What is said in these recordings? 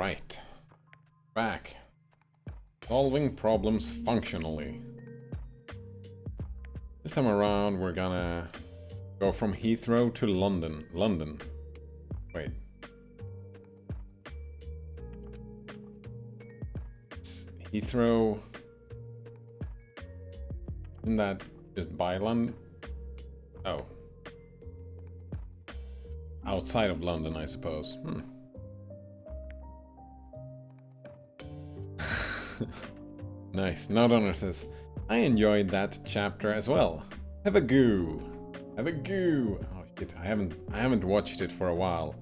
Alright. Back. Solving problems functionally. This time around we're gonna go from Heathrow to London. Wait. Heathrow... Isn't that just by London? Oh. Outside of London, I suppose. Nice. Nodonner says, I enjoyed that chapter as well. Have a goo. Have a goo. Oh shit, I haven't watched it for a while.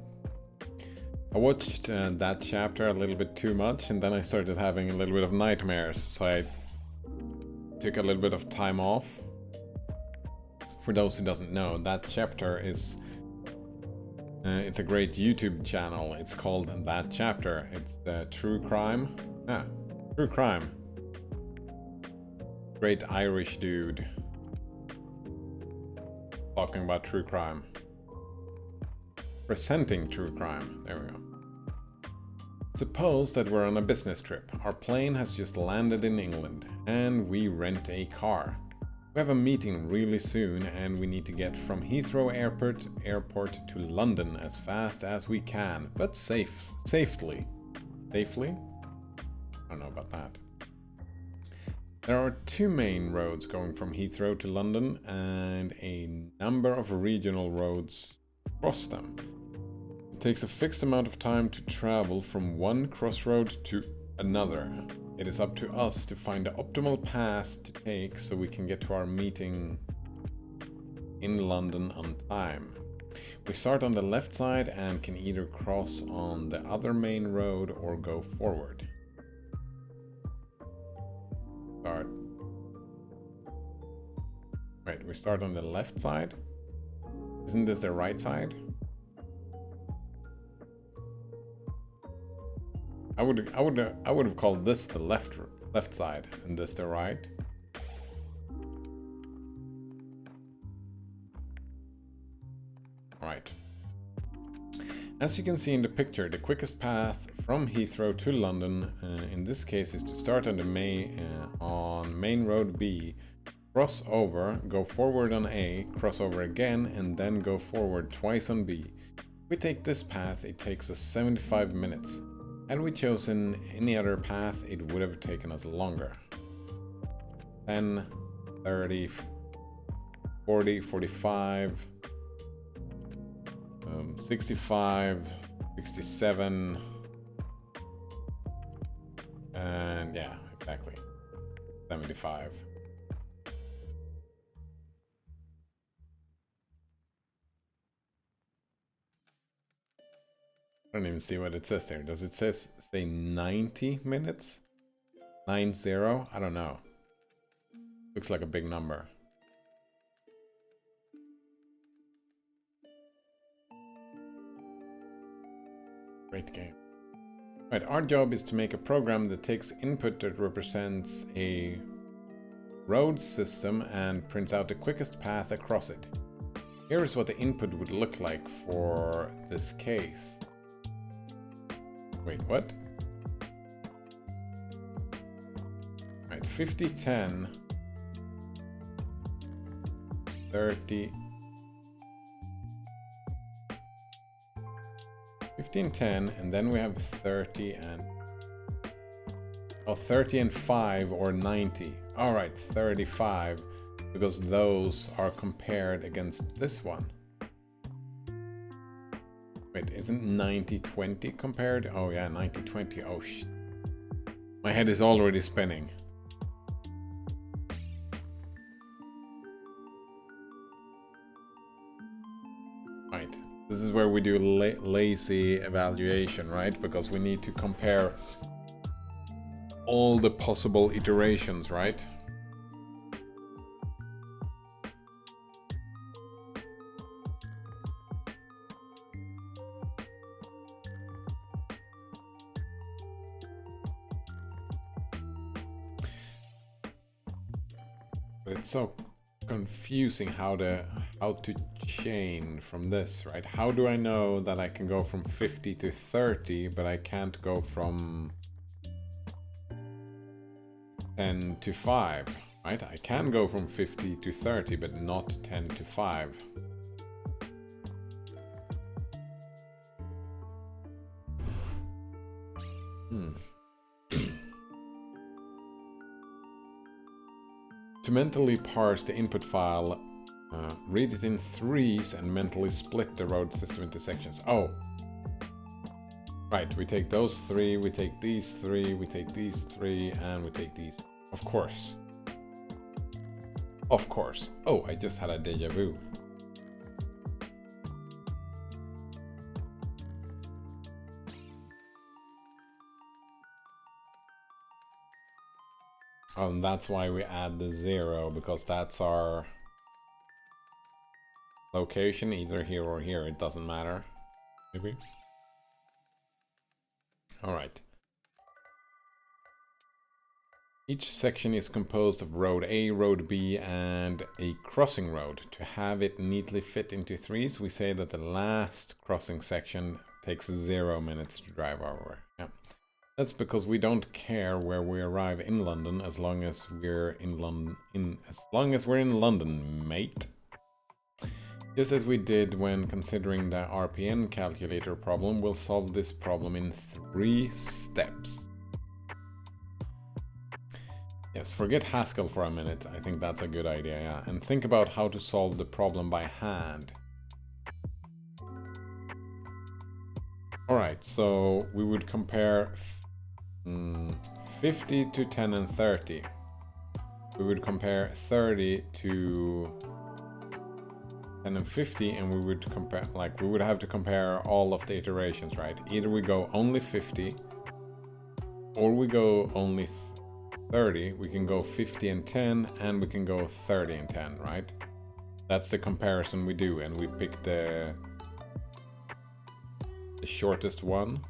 I watched that chapter a little bit too much, and then I started having a little bit of nightmares, so I took a little bit of time off. For those who doesn't know, that chapter is it's a great YouTube channel. It's called That Chapter. It's true crime. True crime. Great Irish dude talking about true crime. Presenting true crime. There we go. Suppose that we're on a business trip. Our plane has just landed in England and we rent a car. We have a meeting really soon and we need to get from Heathrow Airport to London as fast as we can, but safely. Safely? I don't know about that. There are two main roads going from Heathrow to London and a number of regional roads cross them. It takes a fixed amount of time to travel from one crossroad to another. It is up to us to find the optimal path to take so we can get to our meeting in London on time. We start on the left side and can either cross on the other main road or go forward. Right, we start on the left side. Isn't this the right side? I would have called this the left side and this the right. Right. As you can see in the picture, the quickest path from Heathrow to London, in this case, is to start on main road B, cross over, go forward on A, cross over again, and then go forward twice on B. If we take this path, it takes us 75 minutes. Had we chosen any other path, it would have taken us longer. 10, 30, 40, 45, 65, 67, and yeah, exactly, 75. I don't even see what it says there. Does it say 90 minutes? 90? I don't know. Looks like a big number. Great game. Right, our job is to make a program that takes input that represents a road system and prints out the quickest path across it. Here is what the input would look like for this case. Wait, what? Right, 50, 10, 30, 15, 10, and then we have 30 and... Oh, 30 and 5 or 90. Alright, 35, because those are compared against this one. Wait, isn't 90-20 compared? Oh yeah, 90-20. Oh shit. My head is already spinning. Right. This is where we do lazy evaluation, right? Because we need to compare all the possible iterations, right? It's so confusing how to chain from this, right? How do I know that I can go from 50 to 30, but I can't go from 10 to 5, right? I can go from 50 to 30, but not 10 to 5. To mentally parse the input file, read it in threes and mentally split the road system into sections. Oh, right, we take those three, we take these three, we take these three, and we take these. Of course. Of course. Oh, I just had a deja vu. Oh, and that's why we add the 0, because that's our location, either here or here, it doesn't matter. Maybe? Alright. Each section is composed of road A, road B, and a crossing road. To have it neatly fit into threes, we say that the last crossing section takes 0 minutes to drive over. Yeah. That's because we don't care where we arrive in London as long as we're in London, mate. Just as we did when considering the Rpn Calculator problem, we'll solve this problem in 3 steps. Yes, forget Haskell for a minute. I think that's a good idea, yeah. And think about how to solve the problem by hand. Alright, so we would compare 50 to 10 and 30. We would compare 30 to 10 and 50, and we would compare, like, we would have to compare all of the iterations, right? Either we go only 50 or we go only 30. We can go 50 and 10, and we can go 30 and 10, right? That's the comparison we do, and we pick the shortest one.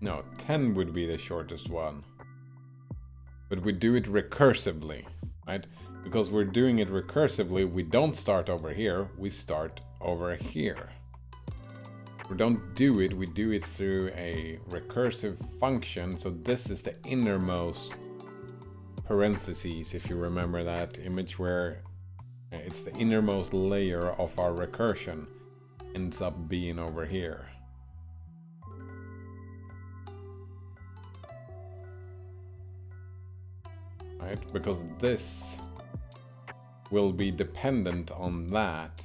No, 10 would be the shortest one. But we do it recursively, right? Because we're doing it recursively, we don't start over here, we start over here. We don't do it, we do it through a recursive function. So this is the innermost parentheses, if you remember that image, where it's the innermost layer of our recursion ends up being over here. Right? Because this will be dependent on that.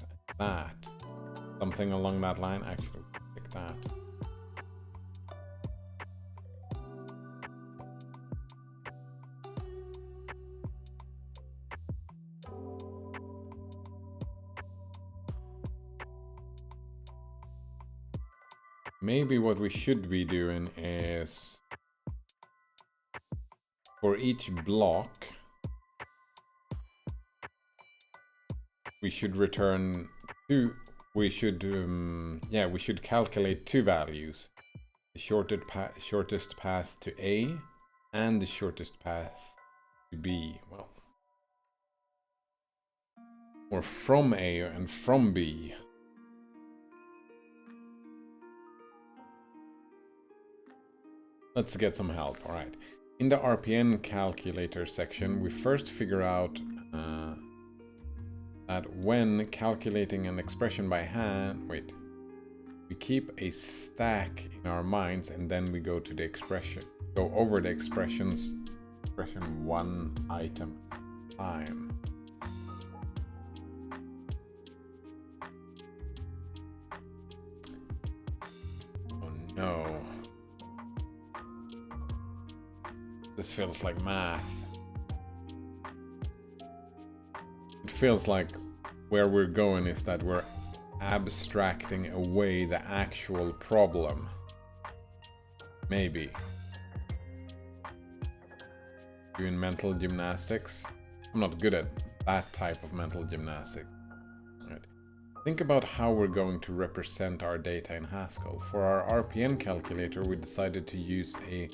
Something along that line. Actually, pick that. Maybe what we should be doing is, for each block, we should return two. We should calculate 2 values: the shortest path to A and the shortest path to B. Well, or from A and from B. Let's get some help. All right. In the Rpn Calculator section, we first figure out that when calculating an expression by hand, we keep a stack in our minds, and then we go to the expression, go over the expression one item at a time. Oh no. This feels like math. It feels like where we're going is that we're abstracting away the actual problem. Maybe. Doing mental gymnastics. I'm not good at that type of mental gymnastics. Right. Think about how we're going to represent our data in Haskell. For our Rpn calculator, we decided to use a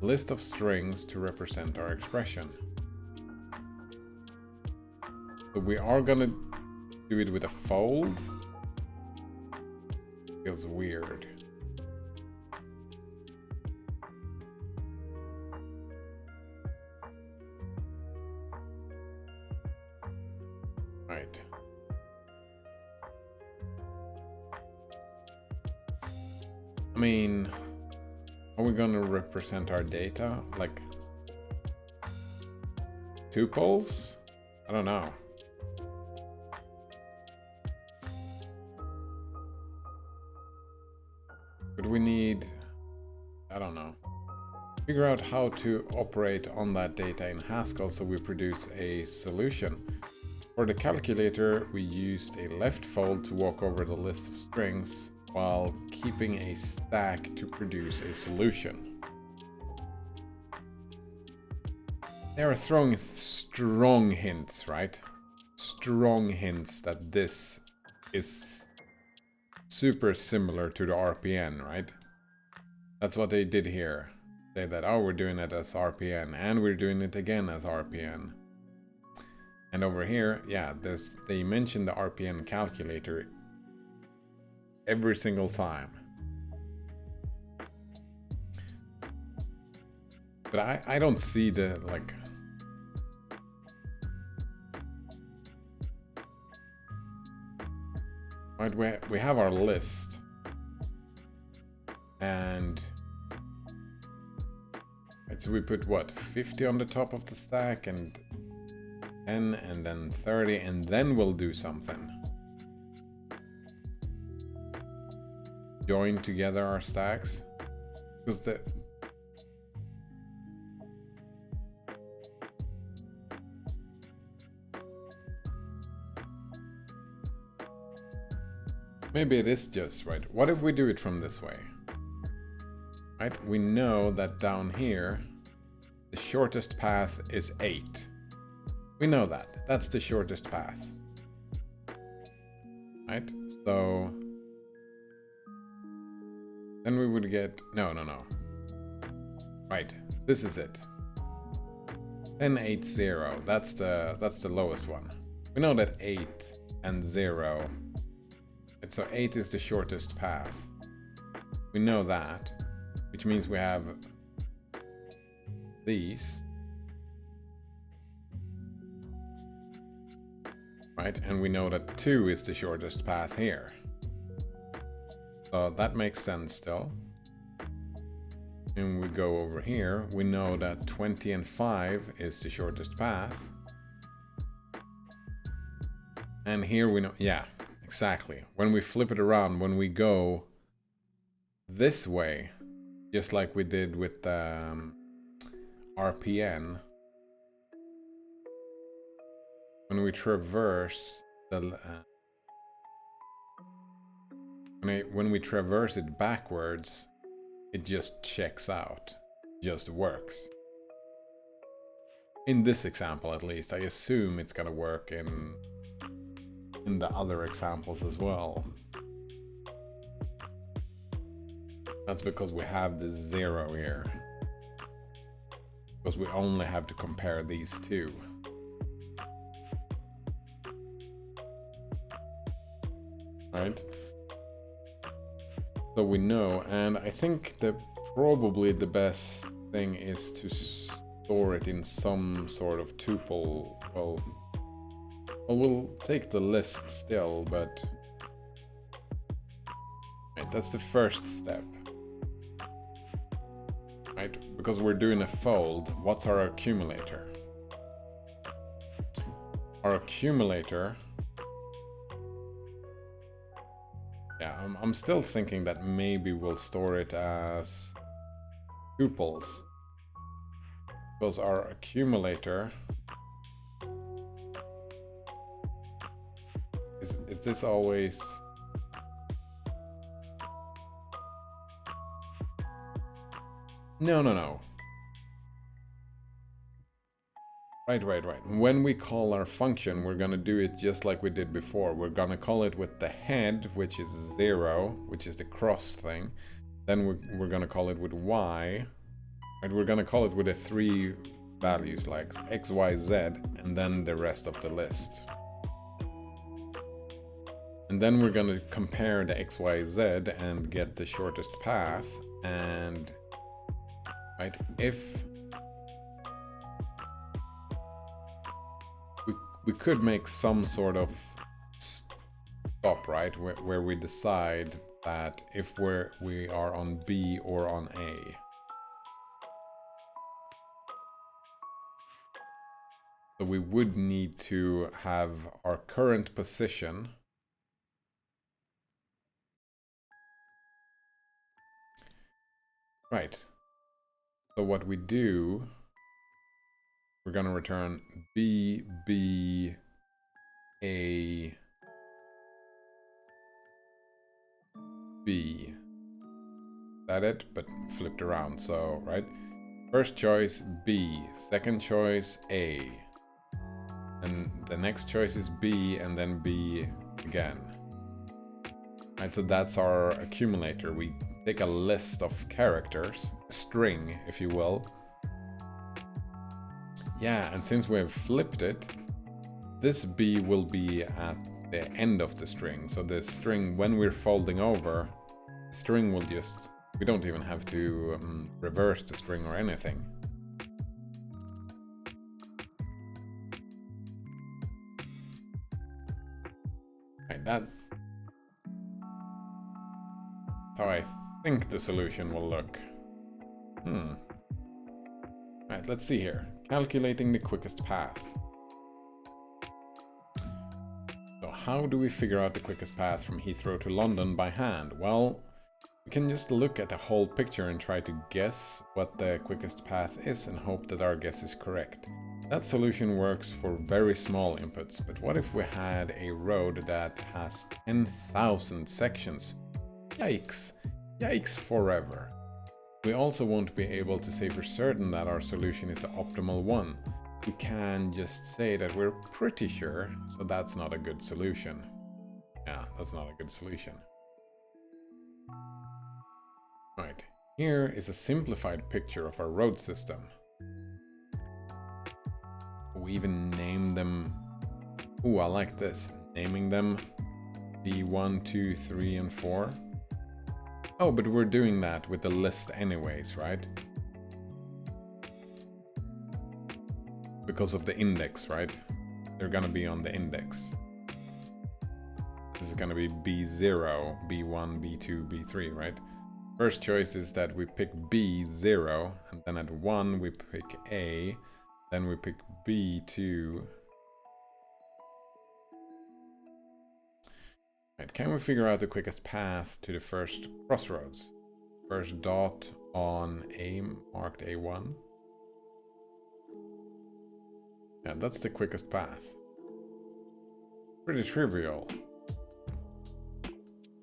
list of strings to represent our expression. So we are gonna do it with a fold. Feels weird. Right. I mean, are we gonna represent our data like tuples? I don't know. But we need, I don't know, figure out how to operate on that data in Haskell so we produce a solution. For the calculator, we used a left fold to walk over the list of strings while keeping a stack to produce a solution. They are throwing strong hints, right? Strong hints that this is super similar to the RPN, right? That's what they did here. Say that, oh, we're doing it as RPN, and we're doing it again as RPN. And over here, yeah, they mention the Rpn Calculator every single time. But I don't see the, like... Right, we have our list. And... Right, so we put, what, 50 on the top of the stack, and 10, and then 30, and then we'll do something. Join together our stacks. Because the... Maybe it is just, right? What if we do it from this way? Right? We know that down here, the shortest path is 8. We know that. That's the shortest path. Right? So... Then we would get... No. Right. This is it. 10, 8, 0. That's the lowest one. We know that 8 and 0... So 8 is the shortest path. We know that, which means we have these, right? And we know that 2 is the shortest path here. So that makes sense still. And we go over here, we know that 20 and 5 is the shortest path. And here we know, yeah. Exactly. When we flip it around, when we go this way, just like we did with RPN, when we traverse the when we traverse it backwards, it just checks out, just works. In this example, at least, I assume it's gonna work in the other examples as well. That's because we have the 0 here. Because we only have to compare these two. Right? So we know, and I think that probably the best thing is to store it in some sort of tuple. Well, we'll take the list still, but right, that's the first step. Right? Because we're doing a fold, what's our accumulator? Our accumulator... Yeah, I'm still thinking that maybe we'll store it as tuples. Because our accumulator... Is this always... No. Right. When we call our function, we're gonna do it just like we did before. We're gonna call it with the head, which is 0, which is the cross thing. Then we're gonna call it with y, Right, we're gonna call it with the 3 values like X, Y, Z, and then the rest of the list. And then we're gonna compare the X, Y, Z and get the shortest path. And right, if we could make some sort of stop, right, where we decide that if we are on B or on A. So we would need to have our current position right. So what we do, we're going to return B, B, A, B. Is that it? But flipped around. So, right? First choice, B. Second choice, A. And the next choice is B, and then B again. Right, so that's our accumulator. We take a list of characters, a string, if you will. Yeah, and since we have flipped it, this B will be at the end of the string. So the string, when we're folding over, the string will just, we don't even have to reverse the string or anything. Right, that's how I think the solution will look. Right, let's see here. Calculating the quickest path. So how do we figure out the quickest path from Heathrow to London by hand? Well, we can just look at the whole picture and try to guess what the quickest path is and hope that our guess is correct. That solution works for very small inputs, but what if we had a road that has 10,000 sections? Yikes! Yikes forever! We also won't be able to say for certain that our solution is the optimal one. We can just say that we're pretty sure, so that's not a good solution. Yeah, that's not a good solution. Right, here is a simplified picture of our road system. We even name them. Ooh, I like this. Naming them B1, 2, 3, and 4. Oh, but we're doing that with the list anyways, right? Because of the index, right? They're gonna be on the index. This is gonna be B0, B1, B2, B3, right? First choice is that we pick B0, and then at 1 we pick A, then we pick B2. Right, can we figure out the quickest path to the first crossroads? First dot on A marked A1. Yeah, that's the quickest path. Pretty trivial.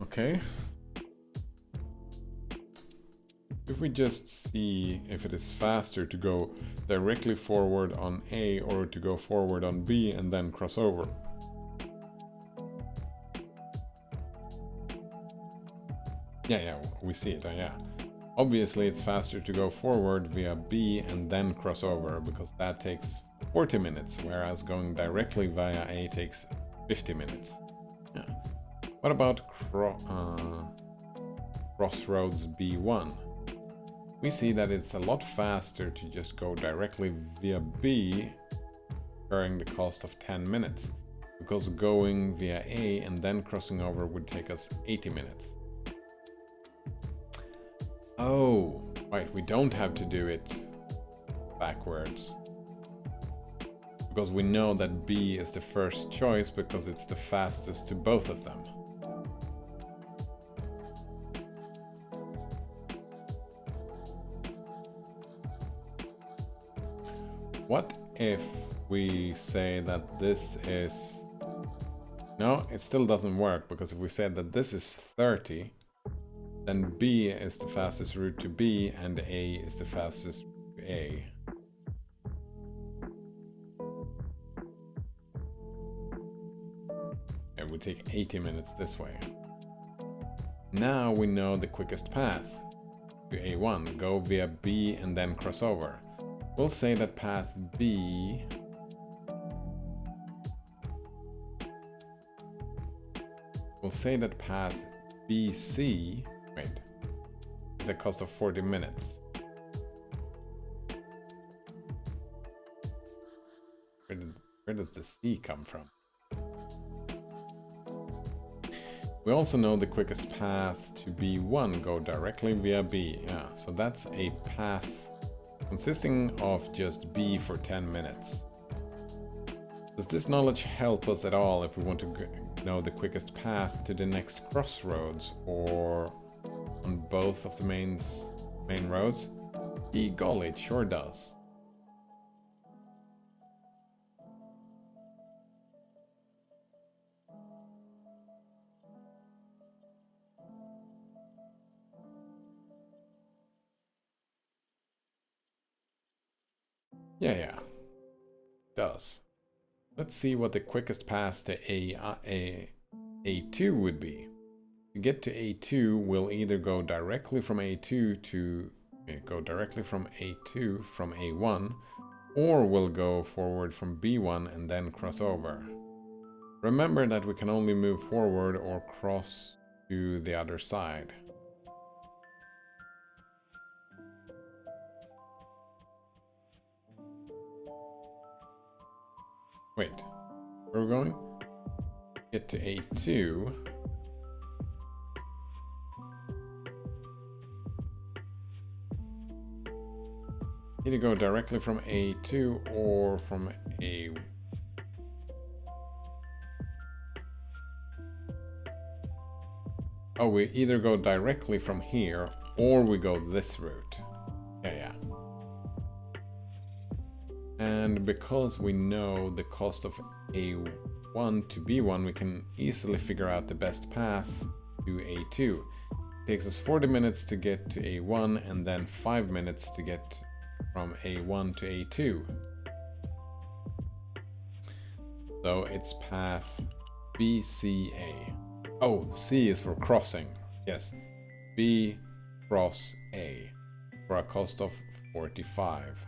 Okay. If we just see if it is faster to go directly forward on A or to go forward on B and then cross over. Yeah, we see it, yeah. Obviously it's faster to go forward via B and then cross over because that takes 40 minutes, whereas going directly via A takes 50 minutes. Yeah. What about crossroads B1? We see that it's a lot faster to just go directly via B, incurring the cost of 10 minutes, because going via A and then crossing over would take us 80 minutes. Oh, right, we don't have to do it backwards. Because we know that B is the first choice because it's the fastest to both of them. What if we say that this is... No, it still doesn't work, because if we said that this is 30, then B is the fastest route to B and A is the fastest route to A. It would take 80 minutes this way. Now we know the quickest path. to A1, go via B and then cross over. We'll say that path B BC, wait, is a cost of 40 minutes. Where does the C come from? We also know the quickest path to B1, go directly via B. Yeah, so that's a path consisting of just B for 10 minutes. Does this knowledge help us at all if we want to know the quickest path to the next crossroads or on both of the main roads? Golly, it sure does. Yeah, does. Let's see what the quickest path to A2 would be. To get to A2, we'll either go directly from A2 to from A1, or we'll go forward from B1 and then cross over. Remember that we can only move forward or cross to the other side. Wait, where are we going? Get to A2. Either go directly from A2 or from A. Oh, we either go directly from here or we go this route. Yeah. And because we know the cost of A1 to B1, we can easily figure out the best path to A2. It takes us 40 minutes to get to A1 and then 5 minutes to get from A1 to A2. So it's path BCA. Oh, C is for crossing. Yes, B cross A for a cost of 45.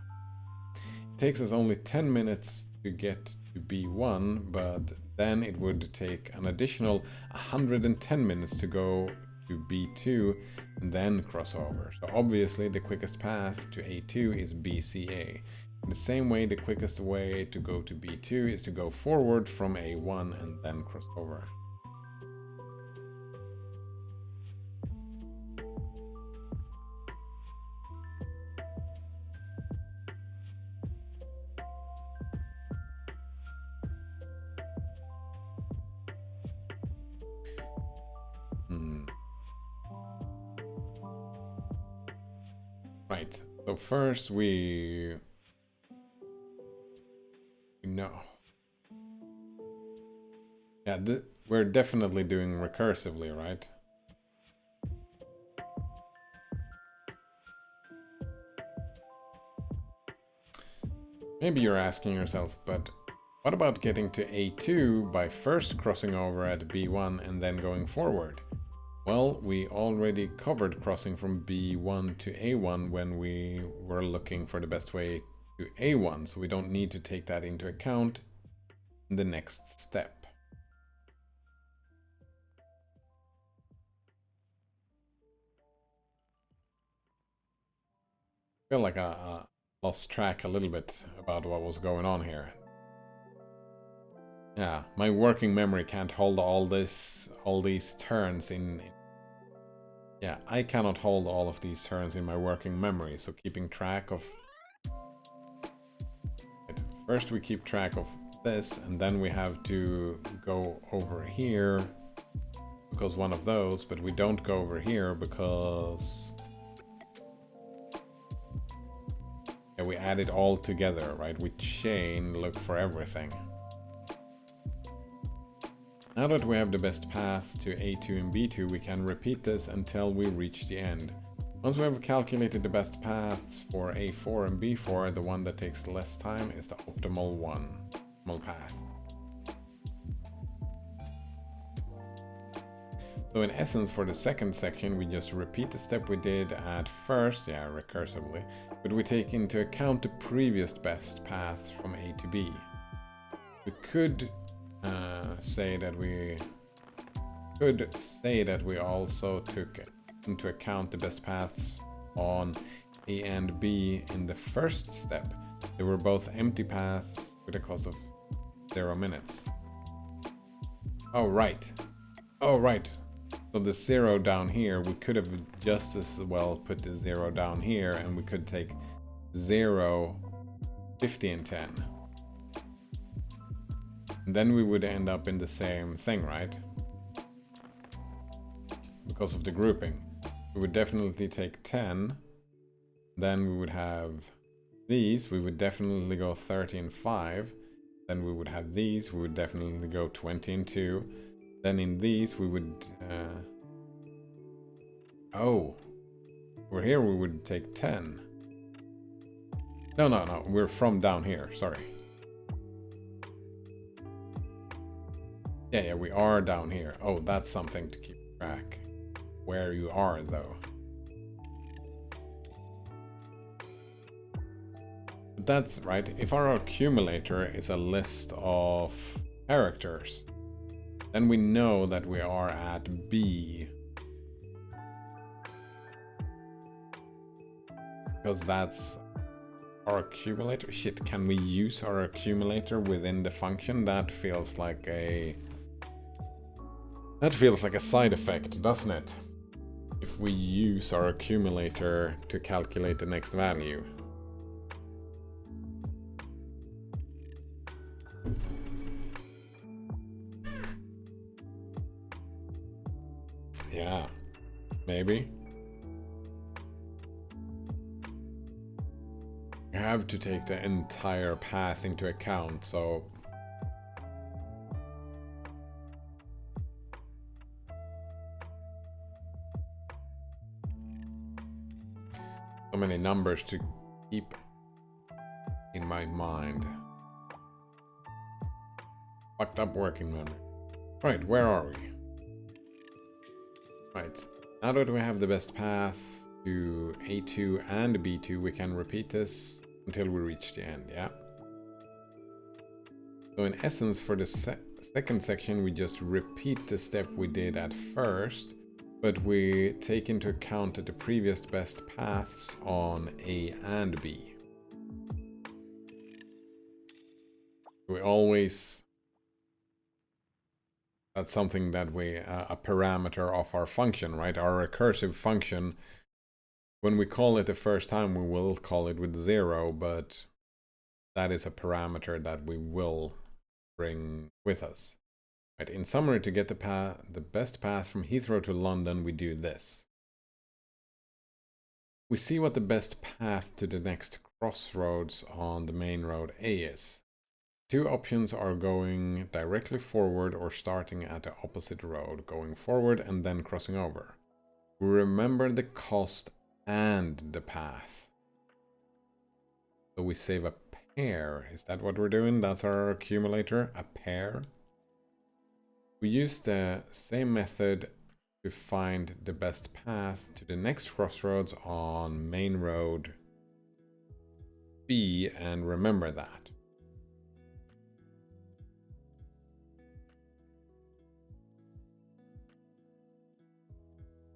It takes us only 10 minutes to get to B1, but then it would take an additional 110 minutes to go to B2 and then cross over. So obviously the quickest path to A2 is BCA. In the same way, the quickest way to go to B2 is to go forward from A1 and then cross over. Right, so first we know. Yeah, we're definitely doing recursively, right? Maybe you're asking yourself, but what about getting to A2 by first crossing over at B1 and then going forward? Well, we already covered crossing from B1 to A1 when we were looking for the best way to A1, so we don't need to take that into account in the next step. I feel like I lost track a little bit about what was going on here. Yeah, my working memory can't hold all these turns in. Yeah, I cannot hold all of these turns in my working memory, so keeping track of. First we keep track of this, and then we have to go over here because one of those, but we don't go over here because we add it all together, right? We chain look for everything. Now that we have the best path to A2 and B2, we can repeat this until we reach the end. Once we have calculated the best paths for A4 and B4, the one that takes less time is the optimal path. So in essence, for the second section, we just repeat the step we did at first, yeah, recursively, but we take into account the previous best paths from A to B. We could say that we also took into account the best paths on A and B in the first step. They were both empty paths with a cost of 0 minutes. Oh right. So the 0 down here, we could have just as well put the 0 down here, and we could take 0, 50, and 10. And then we would end up in the same thing, right? Because of the grouping. We would definitely take 10. Then we would have these. We would definitely go 30 and 5. Then we would have these. We would definitely go 20 and 2. Then in these we would... over here we would take 10. No. We're from down here. Sorry. Yeah, we are down here. Oh, that's something to keep track. Where you are, though. But that's right. If our accumulator is a list of characters, then we know that we are at B. Because that's our accumulator. Shit, can we use our accumulator within the function? That feels like a side effect, doesn't it? If we use our accumulator to calculate the next value. Yeah, maybe. You have to take the entire path into account, so... So many numbers to keep in my mind. Fucked up working memory. Right, where are we? Right, now that we have the best path to A2 and B2, we can repeat this until we reach the end, yeah? So in essence, for the second section, we just repeat the step we did at first, but we take into account the previous best paths on A and B. We always... That's something that we... a parameter of our function, right? Our recursive function, when we call it the first time, we will call it with 0, but that is a parameter that we will bring with us. Right, in summary, to get the best path from Heathrow to London, we do this. We see what the best path to the next crossroads on the main road A is. Two options are going directly forward or starting at the opposite road, going forward and then crossing over. We remember the cost and the path. So we save a pair. Is that what we're doing? That's our accumulator, a pair. We use the same method to find the best path to the next crossroads on main road B, and remember that.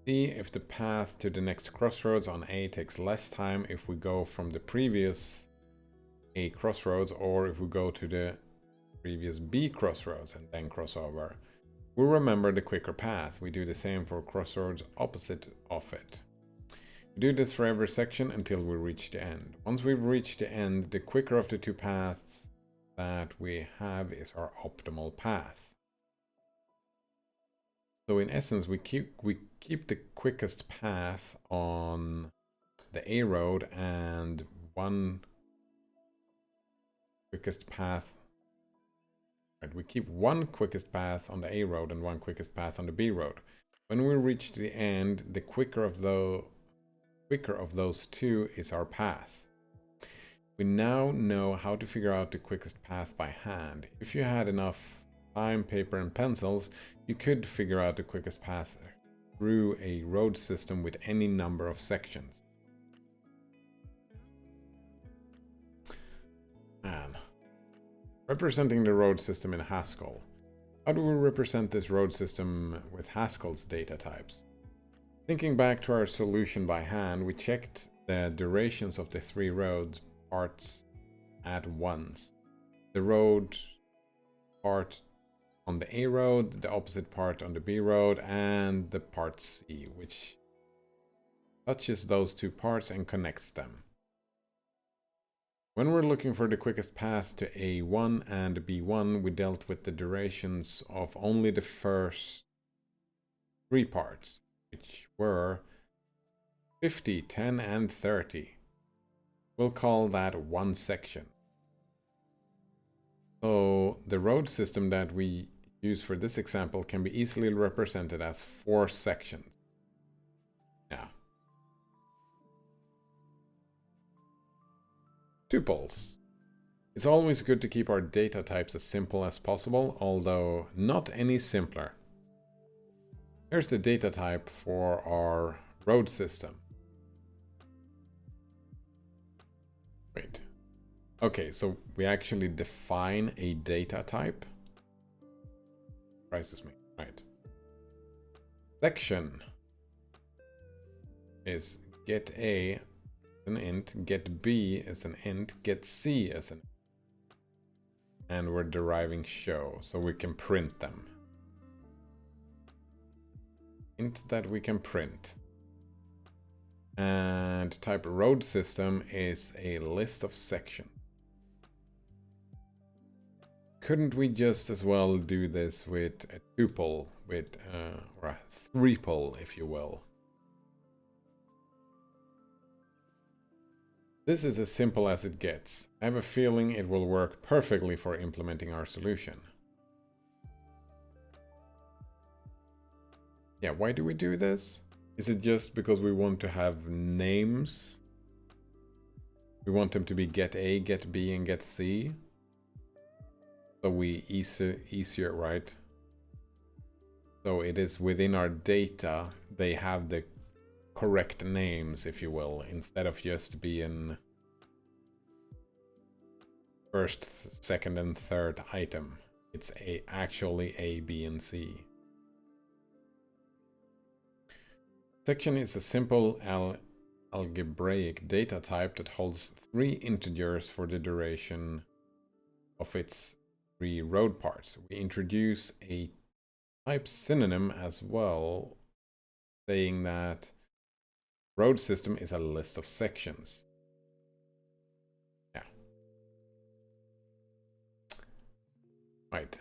See if the path to the next crossroads on A takes less time if we go from the previous A crossroads, or if we go to the previous B crossroads and then cross over. We remember the quicker path. We do the same for crossroads opposite of it. We do this for every section until we reach the end. Once we've reached the end, the quicker of the two paths that we have is our optimal path. So in essence, we keep the quickest path on the A road and one quickest path. Right, we keep one quickest path on the A road and one quickest path on the B road. When we reach the end, the quicker of those two is our path. We now know how to figure out the quickest path by hand. If you had enough time, paper, and pencils, you could figure out the quickest path through a road system with any number of sections. Man. Representing the road system in Haskell. How do we represent this road system with Haskell's data types? Thinking back to our solution by hand, we checked the durations of the 3 road parts at once. The road part on the A road, the opposite part on the B road, and the part C, which touches those 2 parts and connects them. When we're looking for the quickest path to A1 and B1, we dealt with the durations of only the first 3 parts, which were 50, 10, and 30. We'll call that one section. So the road system that we use for this example can be easily represented as 4 sections. Now, tuples. It's always good to keep our data types as simple as possible, although not any simpler. Here's the data type for our road system. Wait. Okay, so we actually define a data type. Surprises me. Right. Section is get A as an int, get B as an int, get C as an int. And we're deriving show, so we can print them. Int that we can print. And type road system is a list of sections. Couldn't we just as well do this with a tuple, with or a threeple, if you will? This is as simple as it gets. I have a feeling it will work perfectly for implementing our solution. Yeah, why do we do this? Is it just because we want to have names? We want them to be get A, get B, and get C? So we easier, right? So it is within our data, they have the correct names, if you will, instead of just being first, second, and third item. It's actually A, B, and C. Section is a simple algebraic data type that holds 3 integers for the duration of its 3 road parts. We introduce a type synonym as well, saying that road system is a list of sections. Yeah. Right.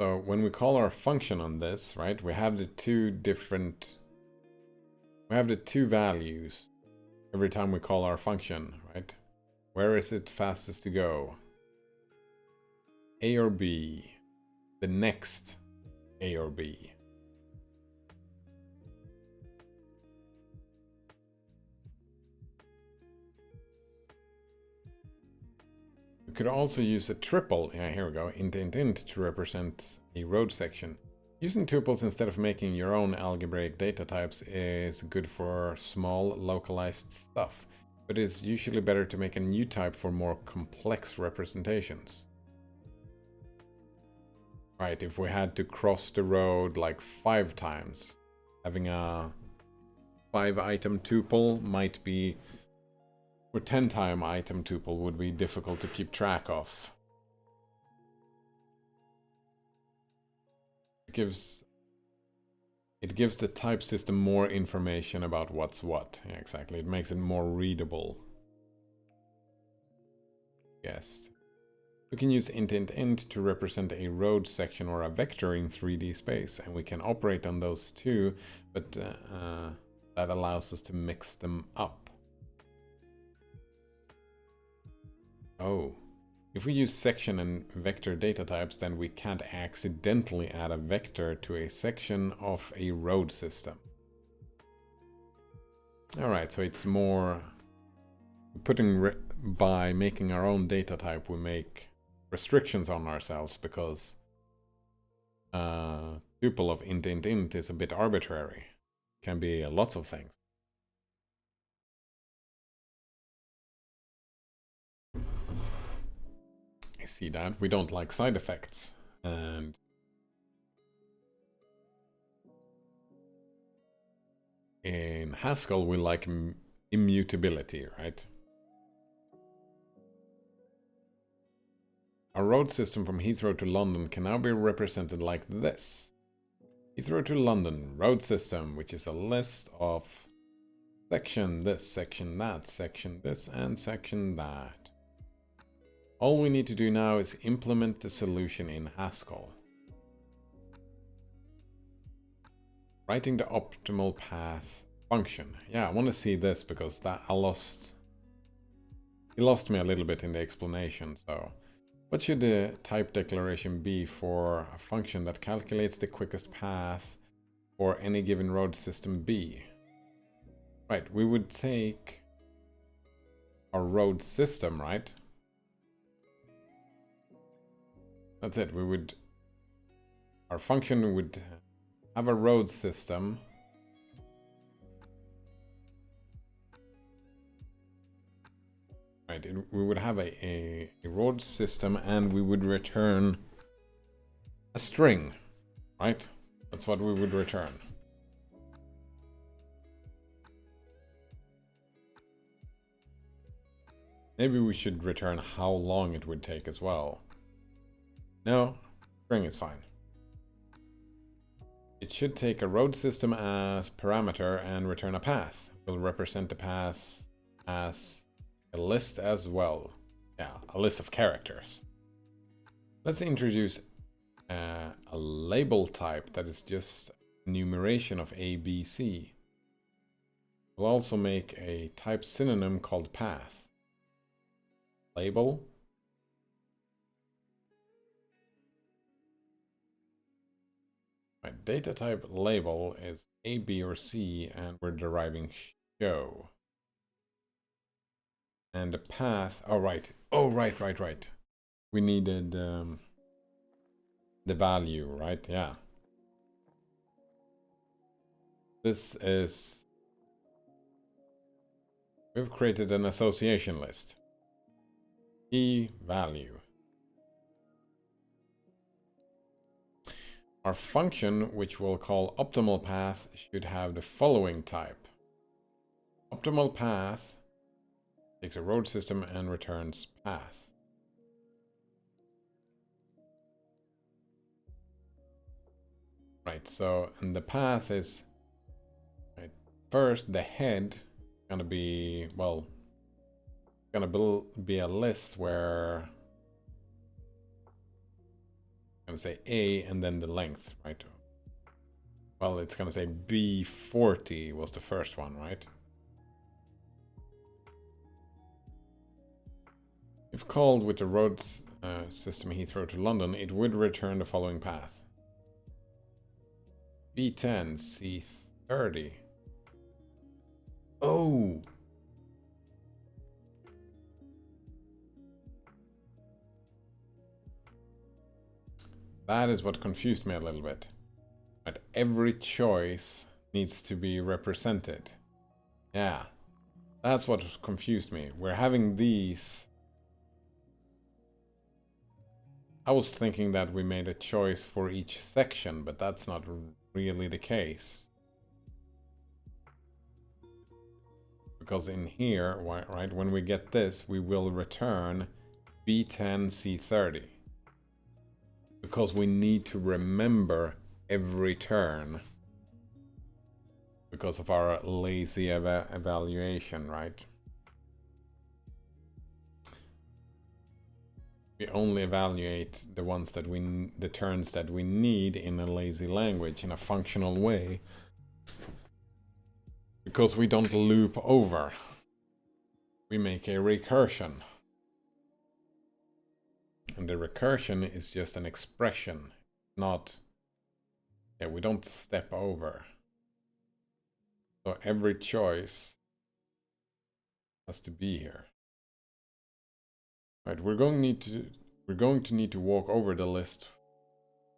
So when we call our function on this, right, we have the 2 values every time we call our function, right? Where is it fastest to go? A or B? The next A or B? We could also use a triple, yeah, here we go, int to represent a road section. Using tuples instead of making your own algebraic data types is good for small, localized stuff, but it's usually better to make a new type for more complex representations. Right, if we had to cross the road like 5 times, having a 5-item tuple might be, or 10-time item tuple would be difficult to keep track of. It gives the type system more information about what's what. Yeah, exactly. It makes it more readable. Yes. We can use int to represent a road section or a vector in 3D space, and we can operate on those too, but that allows us to mix them up. Oh, If we use section and vector data types, then we can't accidentally add a vector to a section of a road system. Alright, so it's more by making our own data type, we make restrictions on ourselves, because tuple of int is a bit arbitrary. Can be lots of things. I see that. We don't like side effects, and in Haskell we like immutability, right? Our road system from Heathrow to London can now be represented like this. Heathrow to London road system, which is a list of section this, section that, section this, and section that. All we need to do now is implement the solution in Haskell. Writing the optimal path function. Yeah, I want to see this because that he lost me a little bit in the explanation. So what should the type declaration be for a function that calculates the quickest path for any given road system B? Right, we would take our road system, right? That's it. Our function would have a road system. Right, we would have a road system, and we would return a string, right? That's what we would return. Maybe we should return how long it would take as well. No, string is fine. It should take a road system as parameter and return a path. We'll represent the path as a list as well. Yeah, a list of characters. Let's introduce a label type that is just enumeration of A, B, C. We'll also make a type synonym called path. Label. Right, data type label is A, B, or C, and we're deriving show. And the path, oh right, we needed the value, right? Yeah. This is, we've created an association list. Key value. Our function, which we'll call optimal path, should have the following type. Optimal path takes a road system and returns path. Right, so, and the path is, right, first the head is gonna be, well, gonna be a list where I'm gonna say A and then the length, right? Well, it's gonna say B40 was the first one, right? If called with the road system Heathrow to London, it would return the following path. B10, C30. Oh! That is what confused me a little bit. But every choice needs to be represented. Yeah, that's what confused me. We're having these. I was thinking that we made a choice for each section, but that's not really the case. Because in here, right, when we get this, we will return B10, C30. Because we need to remember every turn. Because of our lazy evaluation, right? We only evaluate the ones that the turns that we need in a lazy language, in a functional way. Because we don't loop over. We make a recursion. And the recursion is just an expression, not, yeah, we don't step over. So every choice has to be here. Right, we're going to need to walk over the list,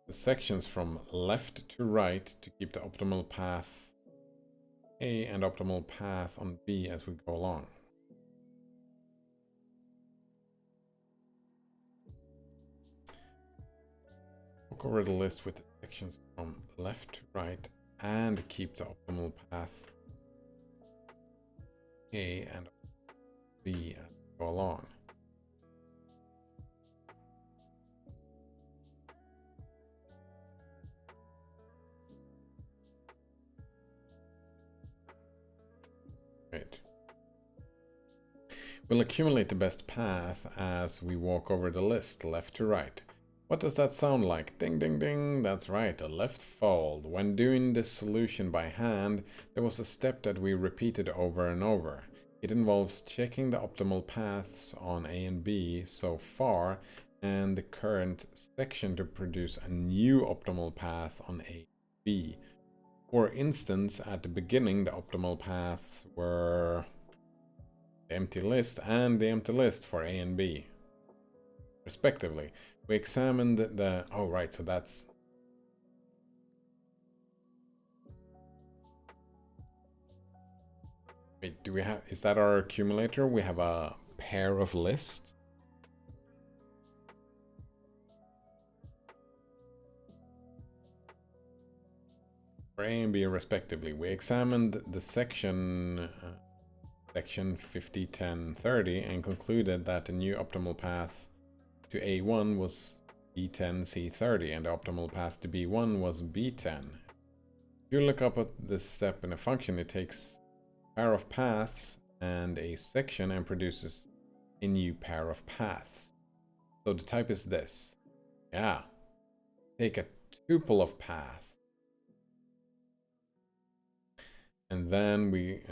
the sections from left to right, to keep the optimal path A and optimal path on B as we go along. Walk over the list with the sections from left to right and keep the optimal path A and B as we go along. Right. We'll accumulate the best path as we walk over the list, left to right. What does that sound like? Ding, ding, ding. That's right, a left fold. When doing this solution by hand, there was a step that we repeated over and over. It involves checking the optimal paths on A and B so far and the current section to produce a new optimal path on A and B. For instance, at the beginning, the optimal paths were the empty list and the empty list for A and B, respectively. We examined the... Oh, right, so that's... Wait, do we have... Is that our accumulator? We have a pair of lists? For A and B, respectively. We examined the section... section 50, 10, 30 and concluded that the new optimal path to A1 was B10, C30 and the optimal path to B1 was B10. If you look up at this step in a function, it takes a pair of paths and a section and produces a new pair of paths. So the type is this. Yeah. Take a tuple of path and then we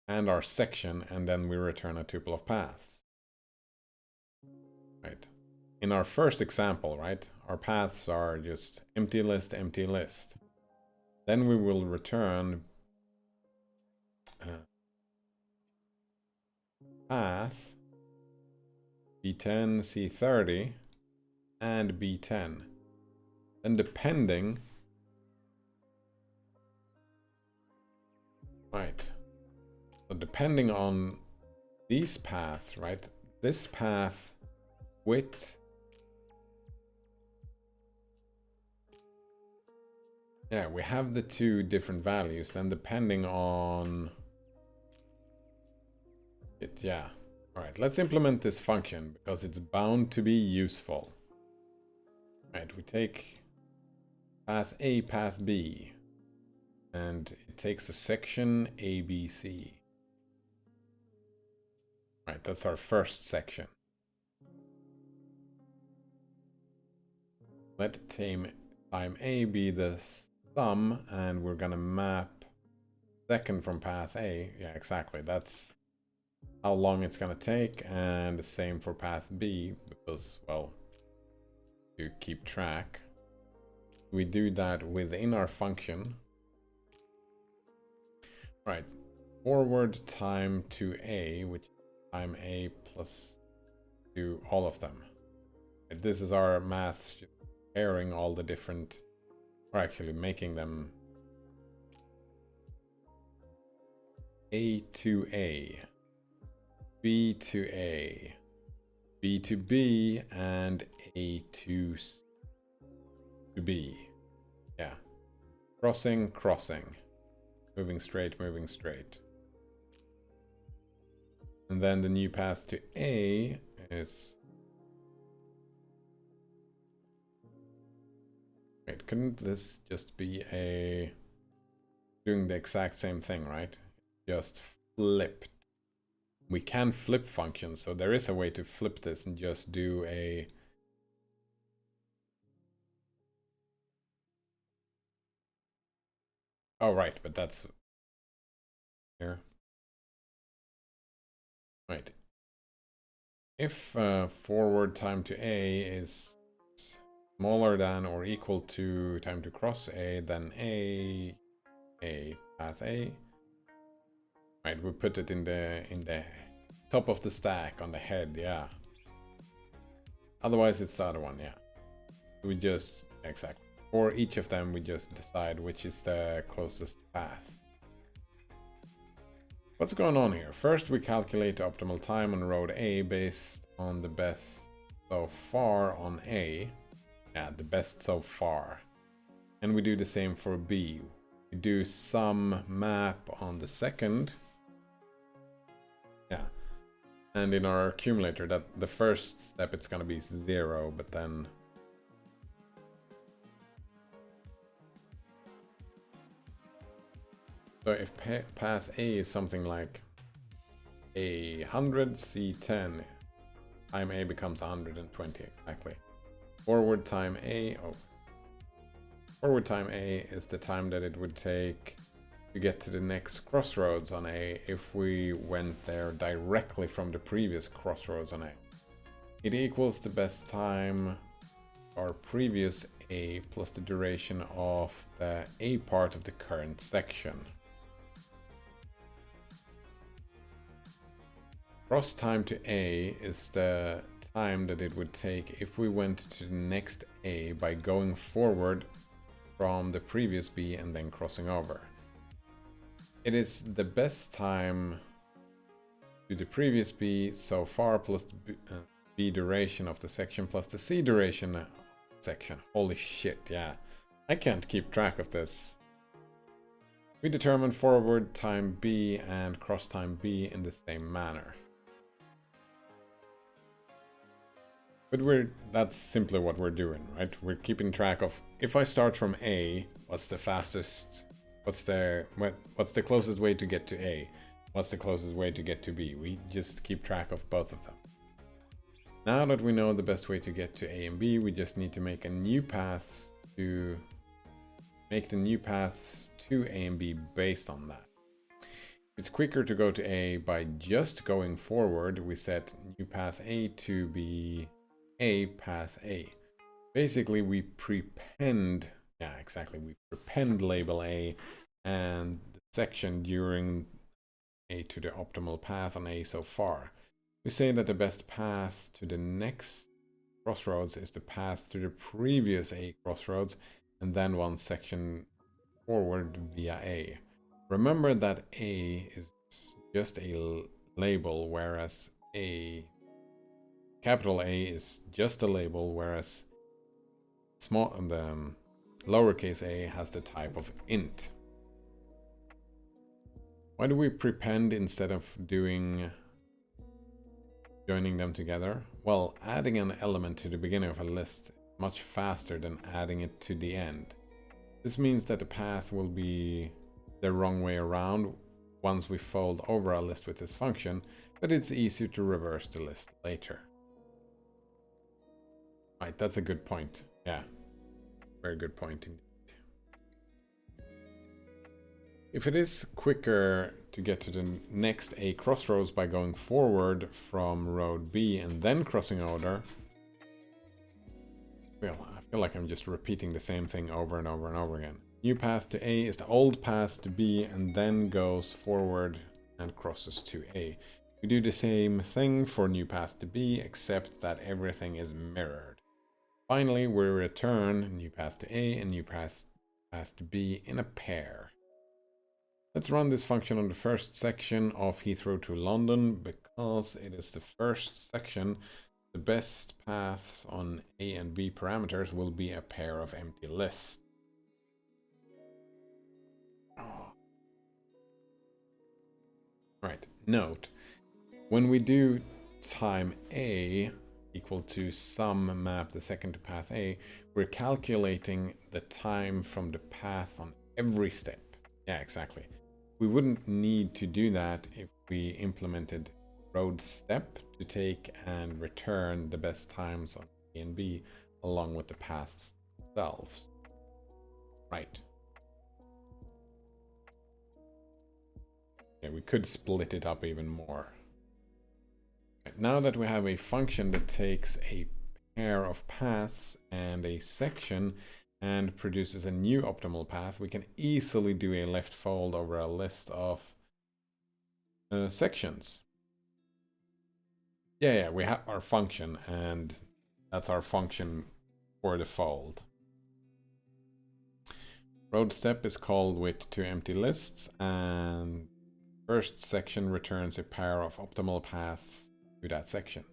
and our section, and then we return a tuple of paths. Right. In our first example, right, our paths are just empty list, empty list. Then we will return path B10, C30, and B10. Then depending, right. So depending on these paths, right, this path with, yeah, we have the two different values, then depending on it, yeah. All right, let's implement this function because it's bound to be useful. Right, we take path A, path B, and it takes a section A, B, C. Right, that's our first section. Let time A be the sum, and we're gonna map second from path A. Yeah, exactly. That's how long it's gonna take, and the same for path B, because, well, to keep track. We do that within our function. Right, forward time to A, which is time A plus to all of them. Right, this is our maths, just pairing all the different, or actually making them A to A, B to A, B to B, and A to B. Yeah. Crossing, crossing. Moving straight, moving straight. And then the new path to A is... Wait, couldn't this just be a... doing the exact same thing, right? Just flipped. We can flip functions, so there is a way to flip this and just do a... Oh, right, but that's... here. Right. if forward time to A is smaller than or equal to time to cross A, then path A. Right, we put it in the top of the stack on the head, yeah. Otherwise it's the other one, yeah. We just, exactly. For each of them we just decide which is the closest path. What's going on here? First we calculate the optimal time on road A based on the best so far on A. Yeah, the best so far. And we do the same for B. We do some map on the second. Yeah. And in our accumulator, that the first step it's gonna be 0, but then so if path A is something like A 100 C10, time A becomes 120 exactly. Forward time A, forward time A is the time that it would take to get to the next crossroads on A if we went there directly from the previous crossroads on A. It equals the best time our previous A plus the duration of the A part of the current section. Cross time to A is the time that it would take if we went to the next A by going forward from the previous B and then crossing over. It is the best time to the previous B so far plus the B duration of the section plus the C duration section. Holy shit, yeah. I can't keep track of this. We determine forward time B and cross time B in the same manner. But that's simply what we're doing, right? We're keeping track of, if I start from A, what's the fastest, what's the closest way to get to A? What's the closest way to get to B? We just keep track of both of them. Now that we know the best way to get to A and B, we just need to make a new path to make the new paths to A and B based on that. It's quicker to go to A by just going forward. We set new path A to be A path A. Basically we prepend, yeah exactly, we prepend label A and the section during A to the optimal path on A so far. We say that the best path to the next crossroads is the path to the previous A crossroads and then one section forward via A. Remember that A is just a label, whereas capital A is just a label, whereas lowercase a has the type of int. Why do we prepend instead of joining them together? Well, adding an element to the beginning of a list is much faster than adding it to the end. This means that the path will be the wrong way around once we fold over a list with this function, but it's easier to reverse the list later. Right, that's a good point. Yeah, very good point indeed. If it is quicker to get to the next A crossroads by going forward from road B and then crossing over, well, I feel like I'm just repeating the same thing over and over and over again. New path to A is the old path to B and then goes forward and crosses to A. We do the same thing for new path to B, except that everything is mirrored. Finally, we return new path to A and new path to B in a pair. Let's run this function on the first section of Heathrow to London. Because it is the first section, the best paths on A and B parameters will be a pair of empty lists. Right, note, when we do time A equal to sum map the second to path A, we're calculating the time from the path on every step. Yeah, exactly. We wouldn't need to do that if we implemented road step to take and return the best times on A and B along with the paths themselves. Right. Yeah, we could split it up even more. now that we have a function that takes a pair of paths and a section and produces a new optimal path, we can easily do a left fold over a list of sections. Yeah, we have our function, and that's our function for the fold. Road step is called with two empty lists, and first section returns a pair of optimal paths to that section.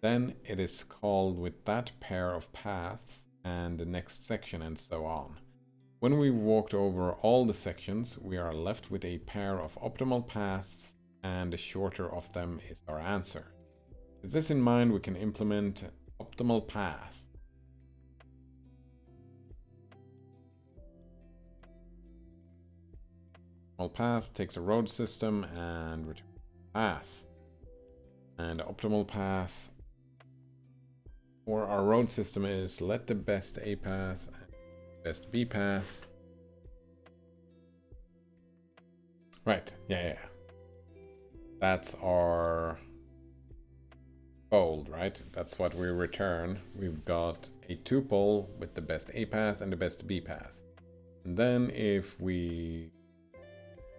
Then it is called with that pair of paths and the next section, and so on. When we walked over all the sections, we are left with a pair of optimal paths, and the shorter of them is our answer. With this in mind, we can implement optimal path. Optimal path takes a road system and returns a path. And optimal path for our road system is let the best A path and best B path. Right, yeah. That's our fold, right? That's what we return. We've got a tuple with the best A path and the best B path. And then if we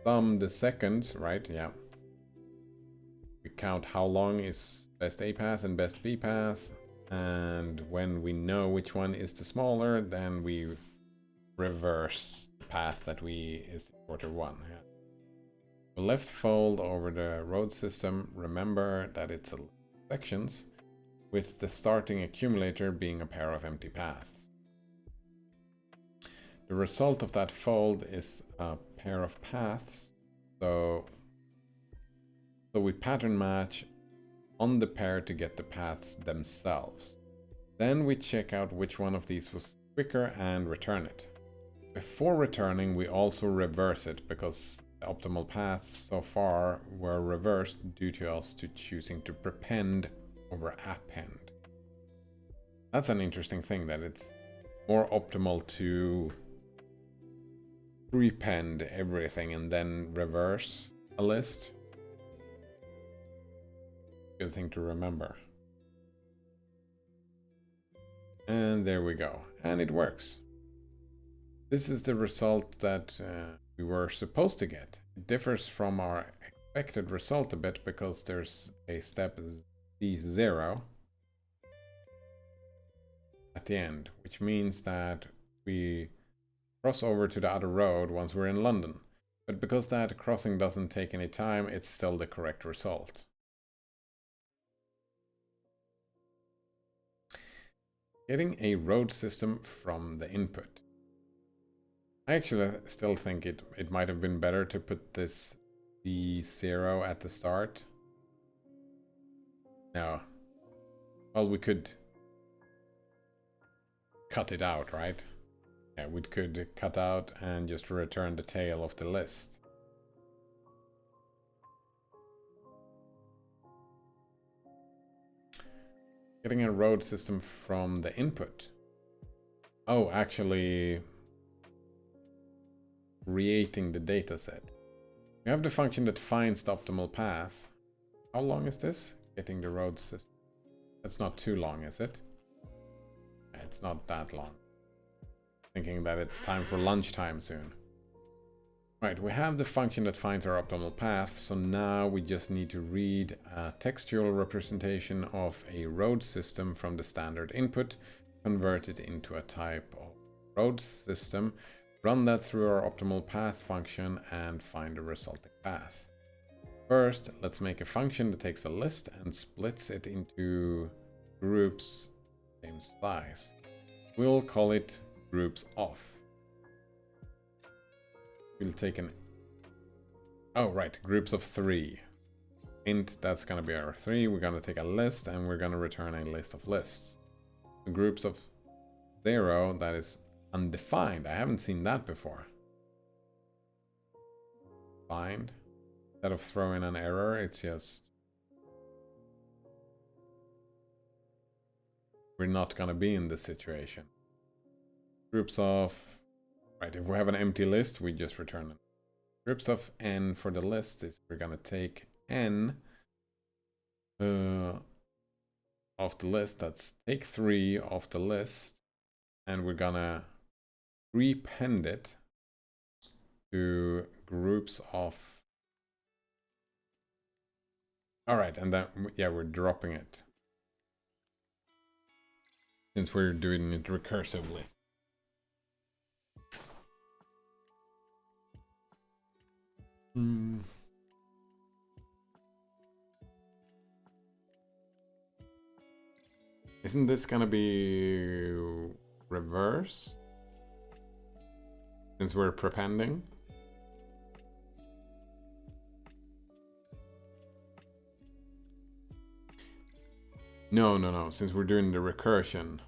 sum the seconds, right? Yeah. We count how long is best A path and best B path. And when we know which one is the smaller, then we reverse the path that is the shorter one. Yeah. The left fold over the road system, remember that it's a sections, with the starting accumulator being a pair of empty paths. The result of that fold is a pair of paths, so we pattern match on the pair to get the paths themselves. Then we check out which one of these was quicker and return it. Before returning, we also reverse it, because the optimal paths so far were reversed due to us choosing to prepend over append. That's an interesting thing, that it's more optimal to prepend everything and then reverse a list. Good thing to remember. And there we go. And it works. This is the result that we were supposed to get. It differs from our expected result a bit because there's a step C0 at the end, which means that we cross over to the other road once we're in London. But because that crossing doesn't take any time, it's still the correct result. Getting a road system from the input. I actually still think it might have been better to put this D0 at the start. No. Well, we could cut it out, right? Yeah, we could cut out and just return the tail of the list. Getting a road system from the input. Oh, actually creating the data set. We have the function that finds the optimal path. How long is this? Getting the road system. That's not too long, is it? It's not that long. Thinking that it's time for lunchtime soon. Right, we have the function that finds our optimal path, so now we just need to read a textual representation of a road system from the standard input, convert it into a type of road system, run that through our optimal path function, and find the resulting path. First, let's make a function that takes a list and splits it into groups same size. We'll call it groups of. We'll take groups of 3. Int, that's going to be our 3. We're going to take a list and we're going to return a list of lists. The groups of 0, that is undefined. I haven't seen that before. Find. Instead of throwing an error, it's just... we're not going to be in this situation. Groups of... right, if we have an empty list, we just return them. Groups of n for the list is we're going to take n of the list. That's take 3 off the list, and we're gonna prepend it to groups of. All right, and then yeah, we're dropping it since we're doing it recursively. Isn't this gonna be reversed since we're prepending? No. Since we're doing the recursion.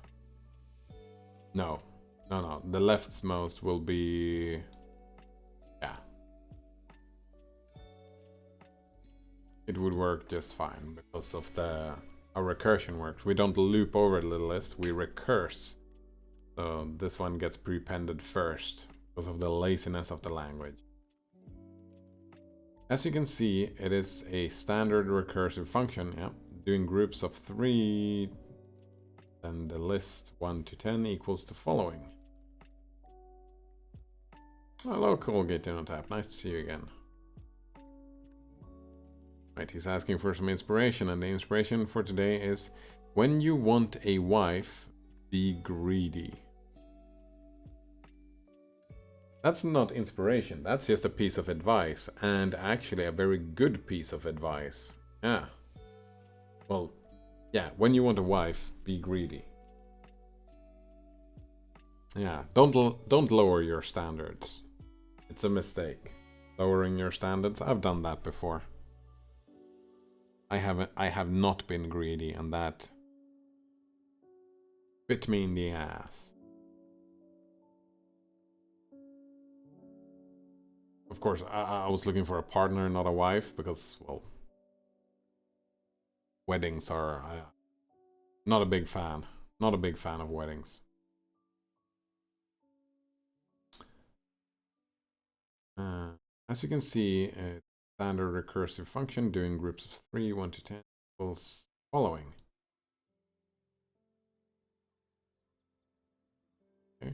No. The leftmost will be... Yeah. It would work just fine because of the how recursion works. We don't loop over the list, we recurse. So this one gets prepended first because of the laziness of the language. As you can see, it is a standard recursive function, yeah, doing groups of 3, and the list 1 to 10 equals the following. Hello, Colgate on tap. Nice to see you again. Right, he's asking for some inspiration, and the inspiration for today is: when you want a wife, be greedy. That's not inspiration, that's just a piece of advice, and actually a very good piece of advice. Yeah. Well, yeah, when you want a wife, be greedy. Yeah, don't lower your standards. It's a mistake. Lowering your standards, I've done that before. I have not been greedy, and that bit me in the ass. Of course, I was looking for a partner, not a wife, because, well, weddings are... not a big fan. Not a big fan of weddings. As you can see, a standard recursive function doing groups of 3, 1 to 10 equals following. Okay.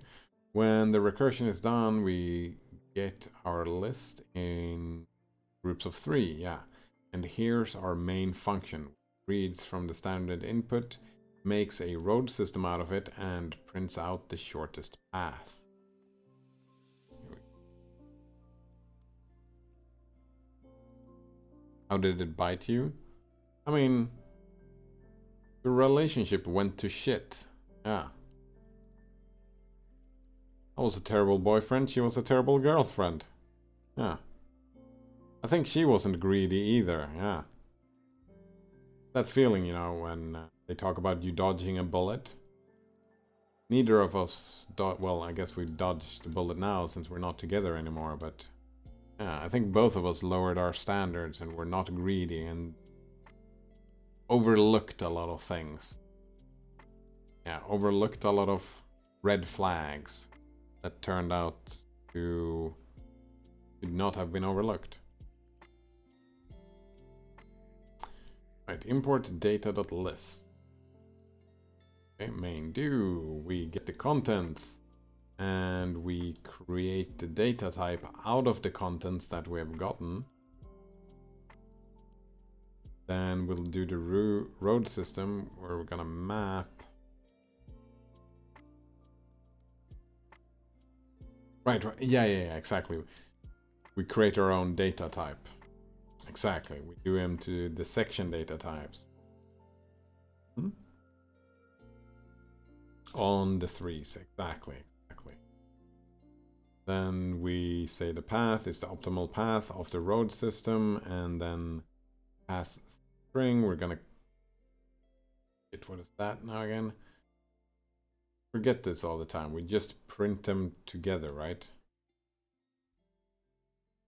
When the recursion is done, we get our list in groups of 3, yeah. And here's our main function. Reads from the standard input, makes a road system out of it, and prints out the shortest path. How did it bite you? I mean, the relationship went to shit. Yeah. I was a terrible boyfriend, she was a terrible girlfriend. Yeah. I think she wasn't greedy either, yeah. That feeling, you know, when they talk about you dodging a bullet. Neither of us, well, I guess we dodged the bullet now since we're not together anymore, but... yeah, I think both of us lowered our standards and were not greedy and overlooked a lot of things. Yeah, overlooked a lot of red flags that turned out to not have been overlooked. Right, import data.list. Okay, main do. We get the contents. And we create the data type out of the contents that we have gotten. Then we'll do the road system where we're gonna map. Right, yeah, exactly. We create our own data type. Exactly, we do them to the section data types. On the 3s, exactly. Then we say the path is the optimal path of the road system, and then path string, we're gonna... what is that now again? Forget this all the time, we just print them together, right?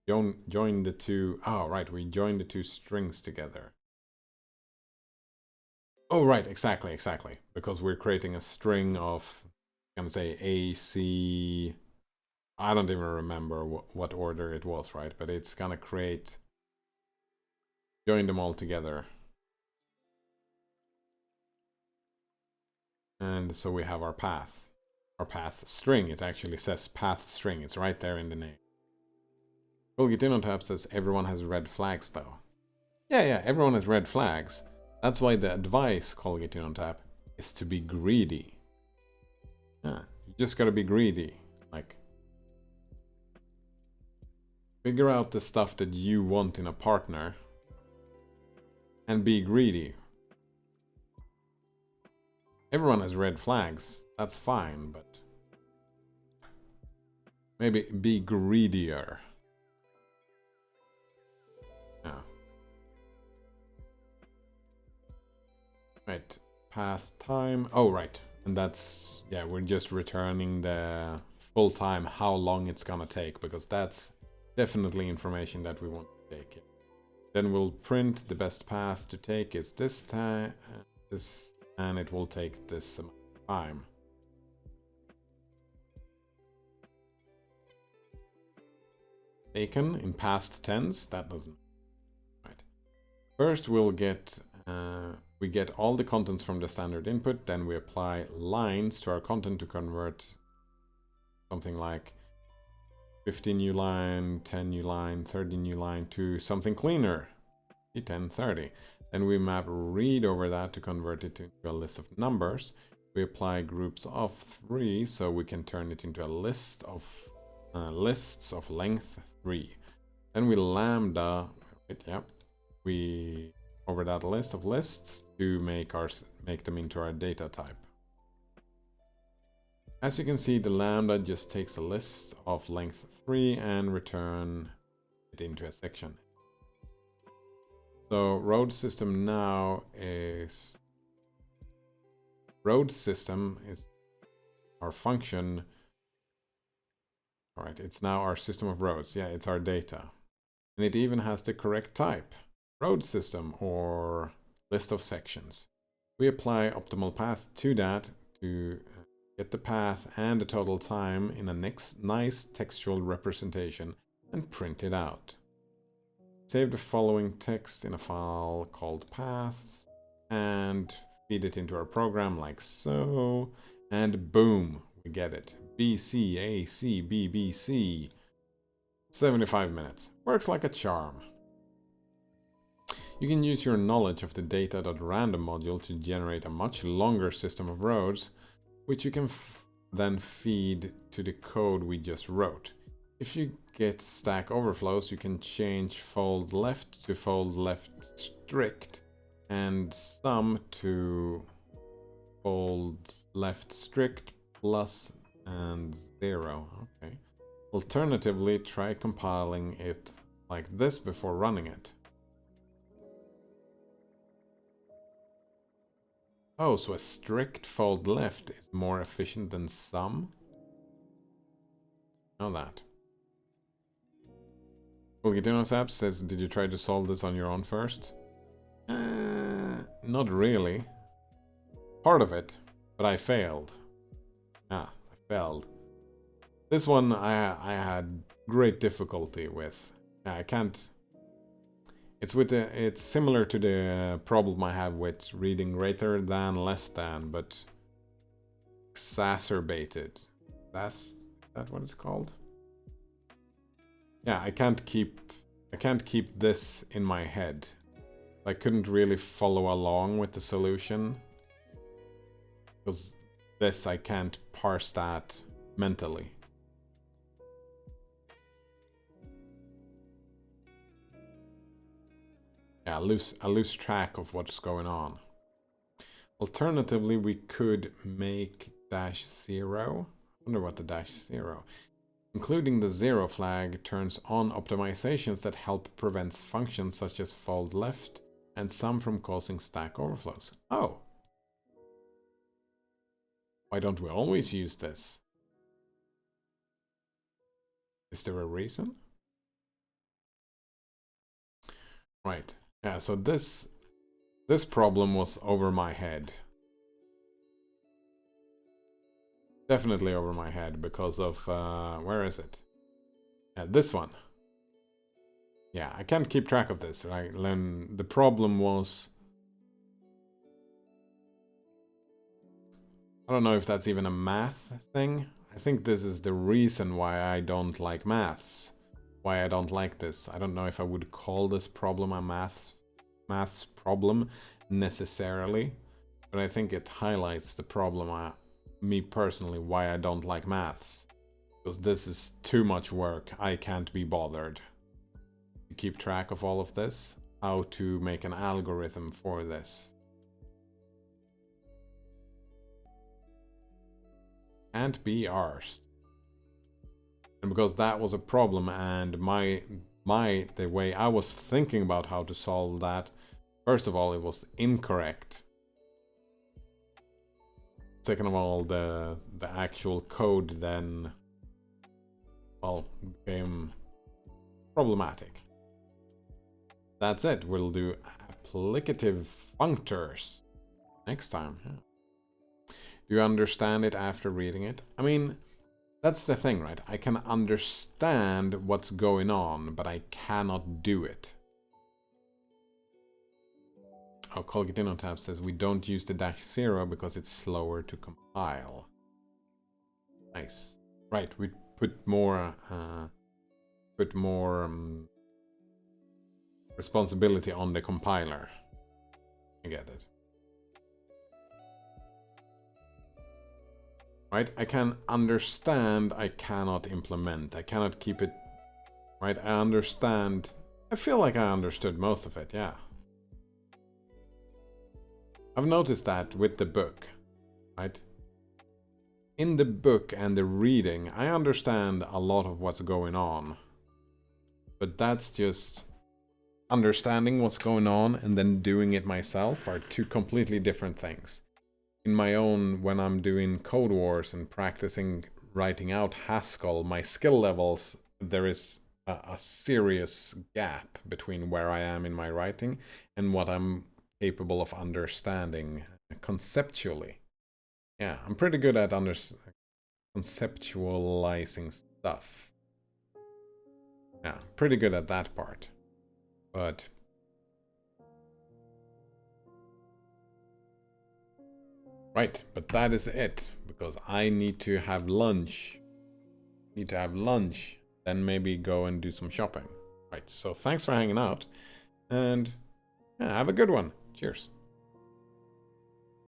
Join the two... oh, right, we join the two strings together. Oh, right, exactly, because we're creating a string of, I'm gonna say A, C... I don't even remember what order it was, right? But it's gonna create... join them all together. And so we have our path string. It actually says path string. It's right there in the name. CallGetInOnTap says everyone has red flags though. Yeah, everyone has red flags. That's why the advice, CallGetInOnTap, is to be greedy. Yeah, you just gotta be greedy. Like, figure out the stuff that you want in a partner and be greedy. Everyone has red flags. That's fine, but maybe be greedier. Yeah. Right. Path time. Oh, right. And that's, yeah, we're just returning the full time, how long it's gonna take, because that's definitely information that we want to take. Then we'll print the best path to take is this time, and it will take this amount of time. Taken in past tense, that doesn't. Right. First we'll get we get all the contents from the standard input, then we apply lines to our content to convert something like 50 new line, 10 new line, 30 new line to something cleaner, 10, 30. Then we map read over that to convert it into a list of numbers. We apply groups of 3 so we can turn it into a list of lists of length 3. Then we lambda, we over that list of lists to make them into our data type. As you can see, the lambda just takes a list of length 3 and return it into a section. So road system now is our function. All right, it's now our system of roads. Yeah, it's our data. And it even has the correct type, road system or list of sections. We apply optimal path to that to get the path and the total time in a nice textual representation and print it out. Save the following text in a file called paths and feed it into our program like so, and boom, we get it. BC, AC, BBC. 75 minutes. Works like a charm. You can use your knowledge of the data.random module to generate a much longer system of roads, which you can then feed to the code we just wrote. If you get stack overflows, you can change fold left to fold left strict and sum to fold left strict plus and 0. Okay. Alternatively, try compiling it like this before running it. Oh, so a strict fold left is more efficient than sum? Know that. CallGetInOnTap says, did you try to solve this on your own first? Not really. Part of it, but I failed. I failed. This one I had great difficulty with. I can't. It's similar to the problem I have with reading greater than, less than, but exacerbated. Is that what it's called? Yeah, I can't keep this in my head. I couldn't really follow along with the solution because this I can't parse that mentally. Yeah, I lose track of what's going on. Alternatively, we could make -0. I wonder what the -0. Including the 0 flag turns on optimizations that help prevent functions such as fold left and sum from causing stack overflows. Oh. Why don't we always use this? Is there a reason? Right. Yeah, so this problem was over my head. Definitely over my head because of, where is it? Yeah, this one. Yeah, I can't keep track of this, right? The problem was I don't know if that's even a math thing. I think this is the reason why I don't like maths. Why I don't like this. I don't know if I would call this problem a maths problem necessarily, but I think it highlights the problem, me personally, why I don't like maths. Because this is too much work. I can't be bothered to keep track of all of this. How to make an algorithm for this. Can't be arsed. And because that was a problem, and the way I was thinking about how to solve that, first of all, it was incorrect. Second of all, the actual code then, well, became problematic. That's it. We'll do applicative functors next time. Yeah. Do you understand it after reading it? I mean, that's the thing, right? I can understand what's going on, but I cannot do it. Oh, Colgatino tab says we don't use the -0 because it's slower to compile. Nice. Right, we put more responsibility on the compiler. I get it. Right, I can understand, I cannot implement. I cannot keep it. Right, I understand. I feel like I understood most of it, yeah. I've noticed that with the book, right? In the book and the reading, I understand a lot of what's going on. But that's just understanding what's going on and then doing it myself are two completely different things. In my own, when I'm doing Code Wars and practicing writing out Haskell, my skill levels, there is a serious gap between where I am in my writing and what I'm capable of understanding conceptually. Yeah, I'm pretty good at conceptualizing stuff. Yeah, pretty good at that part. But right, but that is it, because I need to have lunch. Then maybe go and do some shopping. Right, so thanks for hanging out, and yeah, have a good one. Cheers.